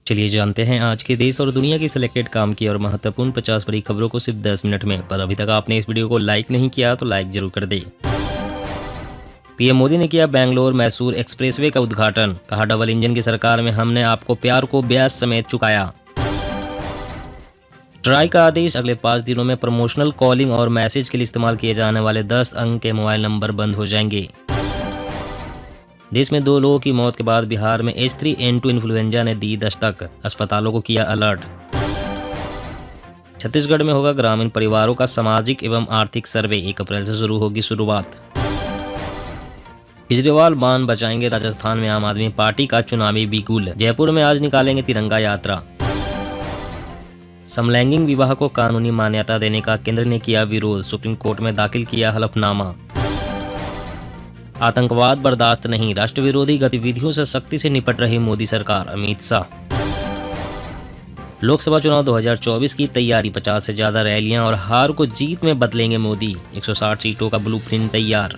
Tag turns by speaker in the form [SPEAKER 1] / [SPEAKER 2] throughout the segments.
[SPEAKER 1] चलिए जानते हैं आज के देश और दुनिया की सिलेक्टेड काम की और महत्वपूर्ण 50 बड़ी खबरों को सिर्फ 10 मिनट में। पर अभी तक आपने इस वीडियो को लाइक नहीं किया तो लाइक जरूर कर दें। पीएम मोदी ने किया बेंगलोर मैसूर एक्सप्रेसवे का उद्घाटन। कहा, डबल इंजन की सरकार में हमने आपको प्यार को ब्याज समेत चुकाया। ट्राई का आदेश, अगले 5 दिनों में प्रमोशनल कॉलिंग और मैसेज के लिए इस्तेमाल किए जाने वाले 10 अंक के मोबाइल नंबर बंद हो जाएंगे। देश में 2 लोगों की मौत के बाद बिहार में H3N2 इन्फ्लुएंजा ने दी दस्तक, अस्पतालों को किया अलर्ट। छत्तीसगढ़ में होगा ग्रामीण परिवारों का सामाजिक एवं आर्थिक सर्वे, 1 अप्रैल से शुरू होगी शुरुआत। केजरीवाल बांध बचाएंगे, राजस्थान में आम आदमी पार्टी का चुनावी बिगुल। जयपुर में आज निकालेंगे तिरंगा यात्रा। समलैंगिक विवाह को कानूनी मान्यता देने का केंद्र ने किया विरोध, सुप्रीम कोर्ट में दाखिल किया हलफनामा। आतंकवाद बर्दाश्त नहीं, राष्ट्र विरोधी गतिविधियों से सख्ती से निपट रही मोदी सरकार, अमित शाह। लोकसभा चुनाव 2024 की तैयारी, 50 से ज्यादा रैलियां और हार को जीत में बदलेंगे मोदी, 160 सीटों का ब्लूप्रिंट तैयार।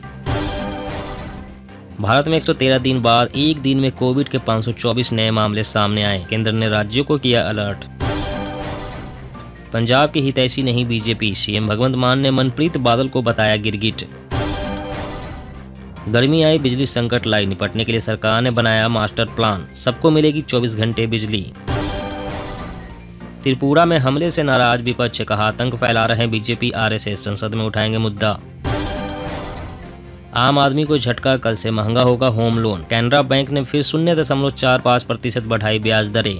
[SPEAKER 1] भारत में 113 दिन बाद एक दिन में कोविड के 524 नए मामले सामने आए, केंद्र ने राज्यों को किया अलर्ट। पंजाब की हितैषी नहीं बीजेपी, सीएम भगवंत मान ने मनप्रीत बादल को बताया गिरगिट। गर्मी आई, बिजली संकट लाई, निपटने के लिए सरकार ने बनाया मास्टर प्लान, सबको मिलेगी 24 घंटे बिजली। त्रिपुरा में हमले से नाराज विपक्ष, कहा आतंक फैला रहे बीजेपी आरएसएस, संसद में उठाएंगे मुद्दा। आम आदमी को झटका, कल से महंगा होगा होम लोन, कैनरा बैंक ने फिर 0.45% बढ़ाई ब्याज दरें।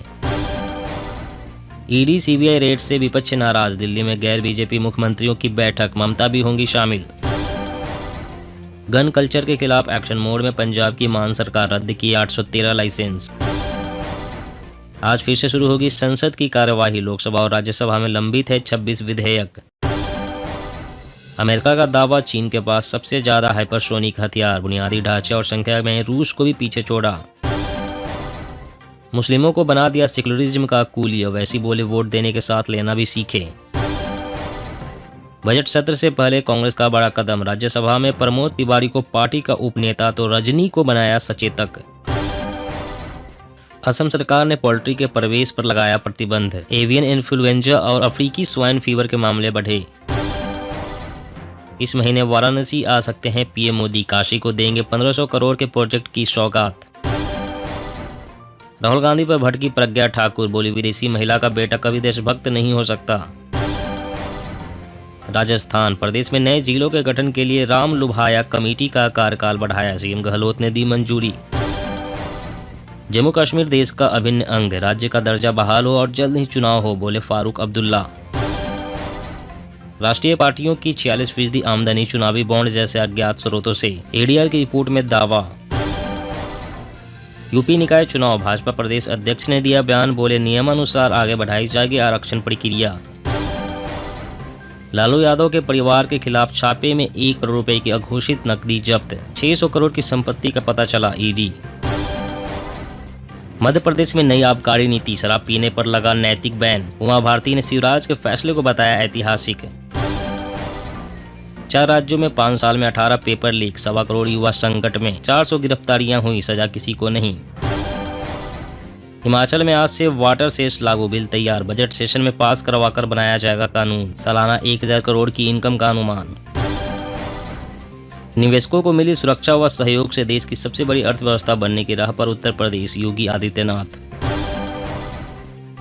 [SPEAKER 1] ईडी सीबीआई रेड से विपक्ष नाराज, दिल्ली में गैर बीजेपी मुख्यमंत्रियों की बैठक, ममता भी होंगी शामिल। गन कल्चर के खिलाफ एक्शन मोड में पंजाब की मान सरकार, रद्द की 813 लाइसेंस। आज फिर से शुरू होगी संसद की कार्यवाही, लोकसभा और राज्यसभा में लंबित है 26 विधेयक। अमेरिका का दावा, चीन के पास सबसे ज्यादा हाइपरसोनिक हथियार, बुनियादी ढांचे और संख्या में रूस को भी पीछे छोड़ा। मुस्लिमों को बना दिया सेक्युलरिज्म का कूली, वैसी बोले वोट देने के साथ लेना भी सीखे। बजट सत्र से पहले कांग्रेस का बड़ा कदम, राज्यसभा में प्रमोद तिवारी को पार्टी का उपनेता तो रजनी को बनाया सचेतक। असम सरकार ने पोल्ट्री के प्रवेश पर लगाया प्रतिबंध, एवियन इन्फ्लुएंजा और अफ्रीकी स्वाइन फीवर के मामले बढ़े। इस महीने वाराणसी आ सकते हैं पीएम मोदी, काशी को देंगे 1500 करोड़ के प्रोजेक्ट की सौगात। राहुल गांधी पर भड़की प्रज्ञा ठाकुर, बोली विदेशी महिला का बेटा कभी देशभक्त नहीं हो सकता। राजस्थान प्रदेश में नए जिलों के गठन के लिए राम लुभाया कमेटी का कार्यकाल बढ़ाया, सीएम गहलोत ने दी मंजूरी। जम्मू कश्मीर देश का अभिन्न अंग, राज्य का दर्जा बहाल हो और जल्द ही चुनाव हो, बोले फारूक अब्दुल्ला। राष्ट्रीय पार्टियों की 46% आमदनी चुनावी बॉन्ड जैसे अज्ञात स्रोतों से, एडीआर की रिपोर्ट में दावा। यूपी निकाय चुनाव, भाजपा प्रदेश अध्यक्ष ने दिया बयान, बोले नियमानुसार आगे बढ़ाई जाएगी आरक्षण प्रक्रिया। लालू यादव के परिवार के खिलाफ छापे में 1 करोड़ रुपए की अघोषित नकदी जब्त, 600 करोड़ की संपत्ति का पता चला, ईडी। मध्य प्रदेश में नई आबकारी नीति, शराब पीने पर लगा नैतिक बैन, उमा भारती ने शिवराज के फैसले को बताया ऐतिहासिक। 4 राज्यों में 5 साल में 18 पेपर लीक, 1.25 करोड़ युवा संकट में, 400 गिरफ्तारियां हुई, सजा किसी को नहीं। हिमाचल में आज से वाटर सेस लागू, बिल तैयार, बजट सेशन में पास करवाकर बनाया जाएगा कानून, सालाना 1000 करोड़ की इनकम का अनुमान। निवेशकों को मिली सुरक्षा व सहयोग से देश की सबसे बड़ी अर्थव्यवस्था बनने की राह पर उत्तर प्रदेश, योगी आदित्यनाथ।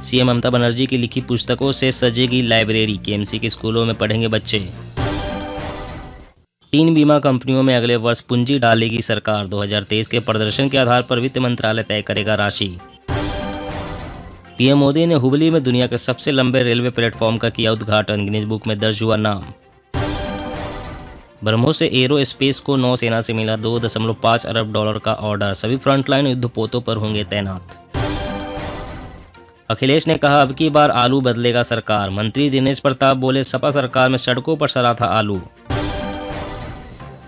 [SPEAKER 1] सीएम ममता बनर्जी की लिखी पुस्तकों से सजेगी लाइब्रेरी, केएमसी के स्कूलों में पढ़ेंगे बच्चे। 3 बीमा कंपनियों में अगले वर्ष पूंजी डालेगी सरकार, 2023 के प्रदर्शन के आधार पर वित्त मंत्रालय तय करेगा राशि। पीएम मोदी ने हुबली में दुनिया के सबसे लंबे रेलवे प्लेटफॉर्म का किया उद्घाटन, गिनीज बुक में दर्ज हुआ नाम। ब्रह्मोस से एरो स्पेस को नौसेना से मिला $2.5 अरब का ऑर्डर, सभी फ्रंटलाइन युद्धपोतों पर होंगे तैनात। अखिलेश ने कहा अब की बार आलू बदलेगा सरकार, मंत्री दिनेश प्रताप बोले सपा सरकार में सड़कों पर सड़ा था आलू।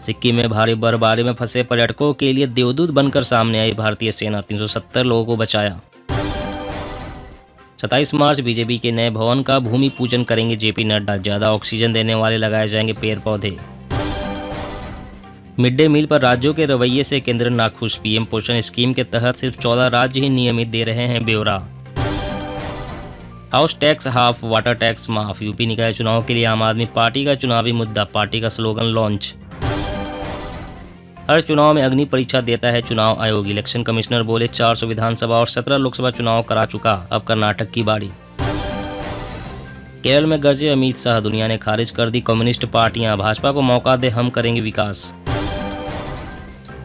[SPEAKER 1] सिक्किम में भारी बर्फबारी में फंसे पर्यटकों के लिए देवदूत बनकर सामने आई भारतीय सेना, 370 लोगों को बचाया। 27 मार्च बीजेपी के नए भवन का भूमि पूजन करेंगे जेपी नड्डा, ज्यादा ऑक्सीजन देने वाले लगाए जाएंगे पेड़ पौधे। मिड डे मील पर राज्यों के रवैये से केंद्र नाखुश, पीएम पोषण स्कीम के तहत सिर्फ 14 राज्य ही नियमित दे रहे हैं ब्यौरा। House tax half, water tax माफ। यूपी निकाय चुनाव के लिए आम आदमी पार्टी का चुनावी मुद्दा, पार्टी का स्लोगन लॉन्च। हर चुनाव में अग्नि परीक्षा देता है चुनाव आयोग। इलेक्शन कमिश्नर बोले 400 विधानसभा और 17 लोकसभा चुनाव करा चुका, अब कर्नाटक की बारी। केरल में गरजे अमित शाह, दुनिया ने खारिज कर दी कम्युनिस्ट पार्टियां, भाजपा को मौका दे हम करेंगे विकास।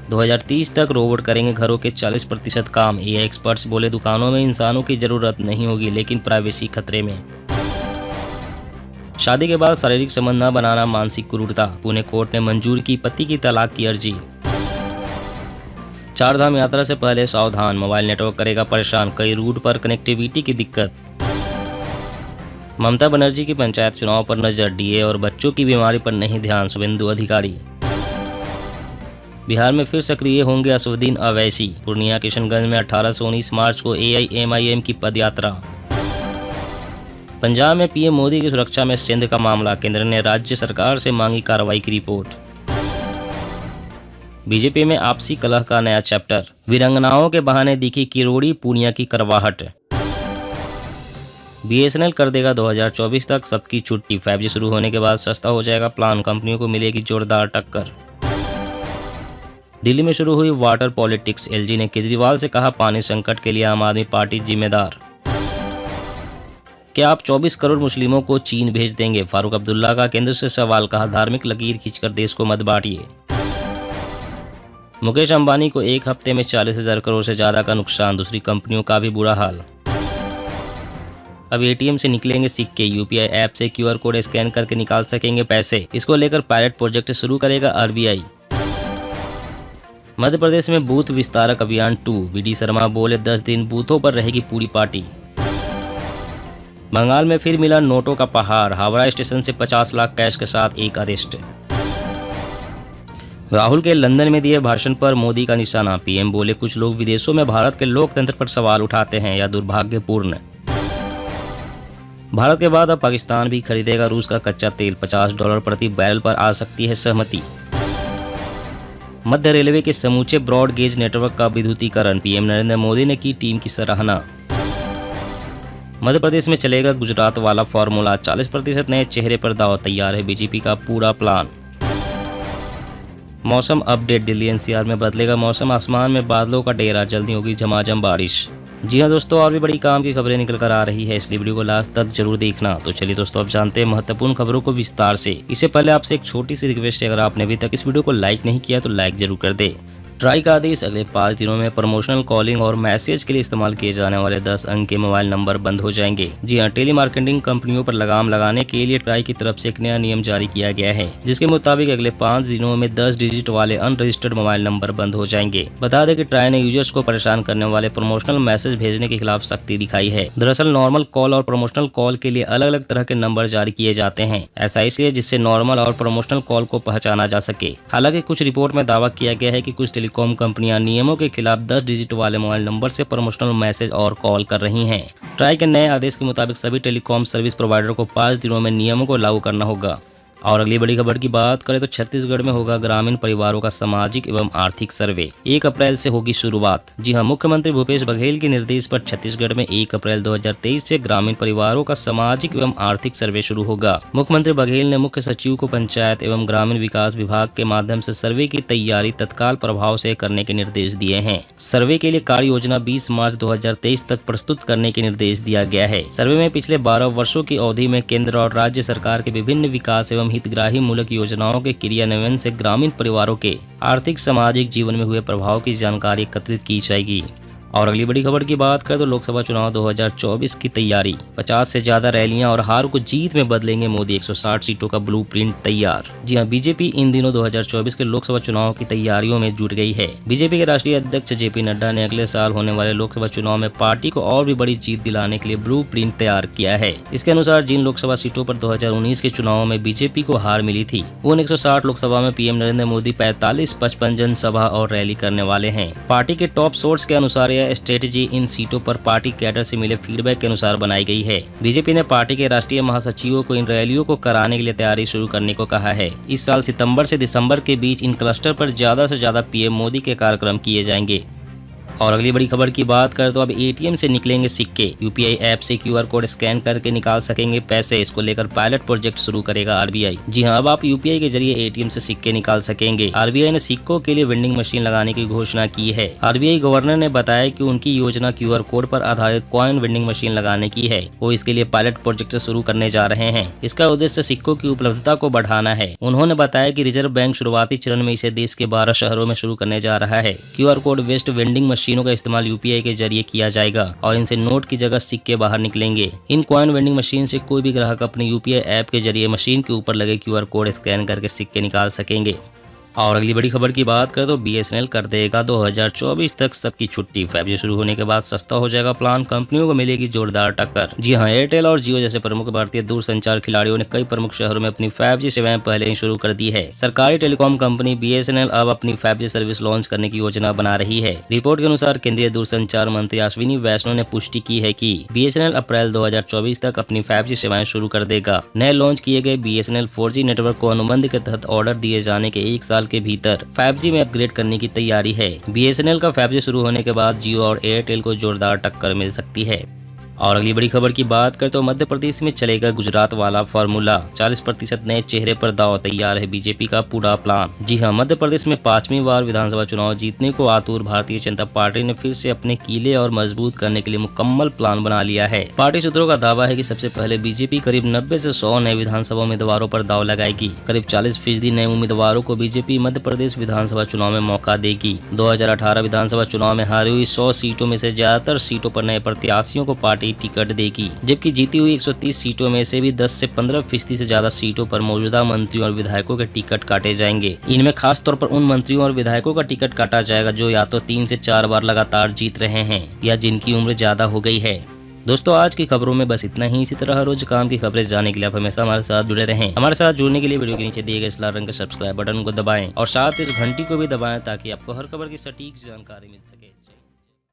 [SPEAKER 1] 2030 तक रोबोट करेंगे घरों के 40% काम। एआई एक्सपर्ट्स बोले दुकानों में इंसानों की जरूरत नहीं होगी, लेकिन प्राइवेसी खतरे में। शादी के बाद शारीरिक संबंध न बनाना मानसिक क्रूरता, पुणे कोर्ट ने मंजूर की पति की तलाक की अर्जी। चारधाम यात्रा से पहले सावधान, मोबाइल नेटवर्क करेगा परेशान, कई रूट पर कनेक्टिविटी की दिक्कत। ममता बनर्जी की पंचायत चुनाव पर नजर, डीए और बच्चों की बीमारी पर नहीं ध्यान, शुभेंदु अधिकारी। बिहार में फिर सक्रिय होंगे असदुद्दीन अवैसी, पूर्णिया किशनगंज में 18 से 19 मार्च को एआईएमआईएम की पदयात्रा। पंजाब में पीएम मोदी की सुरक्षा में सिंध का मामला, केंद्र ने राज्य सरकार से मांगी कार्रवाई की रिपोर्ट। बीजेपी में आपसी कलह का नया चैप्टर, वीरांगनाओं के बहाने दिखी किरोड़ी पूर्णिया की करवाहट। बीएसएनएल कर देगा 2024 तक सबकी छुट्टी, 5G शुरू होने के बाद सस्ता हो जाएगा प्लान, कंपनियों को मिलेगी जोरदार टक्कर। दिल्ली में शुरू हुई वाटर पॉलिटिक्स, एलजी ने केजरीवाल से कहा पानी संकट के लिए आम आदमी पार्टी जिम्मेदार। क्या आप 24 करोड़ मुस्लिमों को चीन भेज देंगे, फारूक अब्दुल्ला का केंद्र से सवाल, कहा धार्मिक लकीर खींचकर देश को मत बांटिए। मुकेश अंबानी को एक हफ्ते में 40,000 करोड़ से ज्यादा का नुकसान, दूसरी कंपनियों का भी बुरा हाल। अब एटीएम से निकलेंगे सिक्के, यूपीआई ऐप से क्यूआर कोड स्कैन करके निकाल सकेंगे पैसे, इसको लेकर पायलट प्रोजेक्ट शुरू करेगा आरबीआई। मध्य प्रदेश में बूथ विस्तारक अभियान 2, वीडी शर्मा बोले 10 दिन बूथों पर रहेगी पूरी पार्टी। बंगाल में फिर मिला नोटों का पहाड़, हावड़ा स्टेशन से 50 लाख कैश के साथ एक अरेस्ट। राहुल के लंदन में दिए भाषण पर मोदी का निशाना, पीएम बोले कुछ लोग विदेशों में भारत के लोकतंत्र पर सवाल उठाते हैं, या दुर्भाग्यपूर्ण। भारत के बाद अब पाकिस्तान भी खरीदेगा रूस का कच्चा तेल, $50 प्रति बैरल पर आ सकती है सहमति। मध्य रेलवे के समूचे ब्रॉड गेज नेटवर्क का विद्युतीकरण, पीएम नरेंद्र मोदी ने की टीम की सराहना। मध्य प्रदेश में चलेगा गुजरात वाला फॉर्मूला, 40% नए चेहरे पर दांव, तैयार है बीजेपी का पूरा प्लान। मौसम अपडेट, दिल्ली एनसीआर में बदलेगा मौसम, आसमान में बादलों का डेरा, जल्दी होगी झमाझम बारिश। जी हाँ दोस्तों, और भी बड़ी काम की खबरें निकल कर आ रही है, इसलिए वीडियो को लास्ट तक जरूर देखना। तो चलिए दोस्तों, अब जानते हैं महत्वपूर्ण खबरों को विस्तार से। इससे पहले आपसे एक छोटी सी रिक्वेस्ट है, अगर आपने अभी तक इस वीडियो को लाइक नहीं किया तो लाइक जरूर कर दे। ट्राई का आदेश, अगले 5 दिनों में प्रमोशनल कॉलिंग और मैसेज के लिए इस्तेमाल किए जाने वाले 10 अंक के मोबाइल नंबर बंद हो जाएंगे। जी हाँ, टेली मार्केटिंग कंपनियों पर लगाम लगाने के लिए ट्राई की तरफ से एक नया नियम जारी किया गया है, जिसके मुताबिक अगले 5 दिनों में 10 डिजिट वाले अनरजिस्टर्ड मोबाइल नंबर बंद हो जाएंगे। बता दें कि ट्राई ने यूजर्स को परेशान करने वाले प्रमोशनल मैसेज भेजने के खिलाफ सख्ती दिखाई है। दरअसल नॉर्मल कॉल और प्रमोशनल कॉल के लिए अलग अलग तरह के नंबर जारी किए जाते हैं, ऐसा इसलिए जिससे नॉर्मल और प्रमोशनल कॉल को पहचाना जा सके। हालांकि कुछ रिपोर्ट में दावा किया गया है कि कुछ टेलीकॉम कंपनियां नियमों के खिलाफ 10 डिजिट वाले मोबाइल नंबर से प्रमोशनल मैसेज और कॉल कर रही हैं। ट्राई के नए आदेश के मुताबिक सभी टेलीकॉम सर्विस प्रोवाइडर को 5 दिनों में नियमों को लागू करना होगा। और अगली बड़ी खबर की बात करें तो छत्तीसगढ़ में होगा ग्रामीण परिवारों का सामाजिक एवं आर्थिक सर्वे, 1 अप्रैल से होगी शुरुआत। जी हां, मुख्यमंत्री भूपेश बघेल के निर्देश पर छत्तीसगढ़ में 1 अप्रैल 2023 से ग्रामीण परिवारों का सामाजिक एवं आर्थिक सर्वे शुरू होगा। मुख्यमंत्री बघेल ने मुख्य सचिव को पंचायत एवं ग्रामीण विकास विभाग के माध्यम से सर्वे की तैयारी तत्काल प्रभाव से करने के निर्देश दिए हैं। सर्वे के लिए कार्य योजना 20 मार्च 2023 तक प्रस्तुत करने के निर्देश दिया गया है। सर्वे में पिछले 12 वर्षों की अवधि में केंद्र और राज्य सरकार के विभिन्न विकास एवं हितग्राही मूलक योजनाओं के क्रियान्वयन से ग्रामीण परिवारों के आर्थिक सामाजिक जीवन में हुए प्रभाव की जानकारी एकत्रित की जाएगी। और अगली बड़ी खबर की बात करें तो लोकसभा चुनाव 2024 की तैयारी, 50 से ज्यादा रैलियां और हार को जीत में बदलेंगे मोदी, 160 सीटों का ब्लूप्रिंट तैयार। जी हां, बीजेपी इन दिनों 2024 के लोकसभा चुनाव की तैयारियों में जुट गई है। बीजेपी के राष्ट्रीय अध्यक्ष जेपी नड्डा ने अगले साल होने वाले लोकसभा चुनाव में पार्टी को और भी बड़ी जीत दिलाने के लिए ब्लूप्रिंट तैयार किया है। इसके अनुसार जिन लोकसभा सीटों पर 2019 के चुनाव में बीजेपी को हार मिली थी, उन 160 लोकसभा में पीएम नरेंद्र मोदी 45-55 जनसभा और रैली करने वाले हैं। पार्टी के टॉप सोर्स के अनुसार स्ट्रेटेजी इन सीटों पर पार्टी कैडर से मिले फीडबैक के अनुसार बनाई गई है। बीजेपी ने पार्टी के राष्ट्रीय महासचिवों को इन रैलियों को कराने के लिए तैयारी शुरू करने को कहा है। इस साल सितंबर से दिसंबर के बीच इन क्लस्टर पर ज्यादा से ज्यादा पीएम मोदी के कार्यक्रम किए जाएंगे। और अगली बड़ी खबर की बात करें तो अब एटीएम से निकलेंगे सिक्के, यूपीआई ऐप से क्यूआर कोड स्कैन करके निकाल सकेंगे पैसे। इसको लेकर पायलट प्रोजेक्ट शुरू करेगा आरबीआई। जी हां, अब आप यूपीआई के जरिए एटीएम से सिक्के निकाल सकेंगे। आरबीआई ने सिक्कों के लिए वेंडिंग मशीन लगाने की घोषणा की है। आरबीआई गवर्नर ने बताया कि उनकी योजना क्यूआर कोड पर आधारित कॉइन वेंडिंग मशीन लगाने की है। वो इसके लिए पायलट प्रोजेक्ट शुरू करने जा रहे हैं। इसका उद्देश्य सिक्कों की उपलब्धता को बढ़ाना है। उन्होंने बताया कि रिजर्व बैंक शुरुआती चरण में इसे देश के 12 शहरों में शुरू करने जा रहा है। क्यूआर कोड बेस्ड वेंडिंग मशीनों का इस्तेमाल यूपीआई के जरिए किया जाएगा और इनसे नोट की जगह सिक्के बाहर निकलेंगे। इन कॉइन वेंडिंग मशीन से कोई भी ग्राहक अपने यूपीआई ऐप के जरिए मशीन के ऊपर लगे क्यूआर कोड स्कैन करके सिक्के निकाल सकेंगे। और अगली बड़ी खबर की बात करें तो बीएसएनएल कर देगा 2024 तक सबकी छुट्टी। 5G शुरू होने के बाद सस्ता हो जाएगा प्लान, कंपनियों को मिलेगी जोरदार टक्कर। जी हां, एयरटेल और जियो जैसे प्रमुख भारतीय दूरसंचार खिलाड़ियों ने कई प्रमुख शहरों में अपनी 5G सेवाएं पहले ही शुरू कर दी है। सरकारी टेलीकॉम कंपनी बीएसएनएल अब अपनी 5G सर्विस लॉन्च करने की योजना बना रही है। रिपोर्ट के अनुसार केंद्रीय दूरसंचार मंत्री अश्विनी वैष्णव ने पुष्टि की है कि बीएसएनएल अप्रैल 2024 तक अपनी 5G सेवाएं शुरू कर देगा। नए लॉन्च किए गए बीएसएनएल 4G नेटवर्क को अनुबंध के तहत ऑर्डर दिए जाने के 1 साल के भीतर 5G में अपग्रेड करने की तैयारी है। बीएसएनएल का 5G शुरू होने के बाद जियो और एयरटेल को जोरदार टक्कर मिल सकती है। और अगली बड़ी खबर की बात करें तो मध्य प्रदेश में चलेगा गुजरात वाला फॉर्मूला। 40% नए चेहरे पर दांव, तैयार है बीजेपी का पूरा प्लान। जी हां, मध्य प्रदेश में 5वीं बार विधानसभा चुनाव जीतने को आतुर भारतीय जनता पार्टी ने फिर से अपने किले और मजबूत करने के लिए मुकम्मल प्लान बना लिया है। पार्टी सूत्रों का दावा है कि सबसे पहले बीजेपी करीब 90 से 100 नए विधानसभा उम्मीदवारों पर दांव लगाएगी। करीब 40% नए उम्मीदवारों को बीजेपी मध्य प्रदेश विधानसभा चुनाव में मौका देगी। 2018 विधानसभा चुनाव में हारी हुई 100 सीटों में से ज्यादातर सीटों पर नए प्रत्याशियों को पार्टी टिकट देगी, जबकि जीती हुई 130 सीटों में से भी 10 से 15% से ज्यादा सीटों पर मौजूदा मंत्रियों और विधायकों के टिकट काटे जाएंगे। इनमें खास तौर पर उन मंत्रियों और विधायकों का टिकट काटा जाएगा जो या तो 3 से 4 बार लगातार जीत रहे हैं या जिनकी उम्र ज्यादा हो गई है। दोस्तों, आज की खबरों में बस इतना ही। इसी तरह हर रोज काम की खबरें जानने के लिए आप हमेशा हमारे साथ जुड़े रहें। हमारे साथ जुड़ने के लिए वीडियो के नीचे दिए गए इस लाल रंग के सब्सक्राइब बटन को दबाएं और साथ इस घंटी को भी दबाएं ताकि आपको हर खबर की सटीक जानकारी मिल सके।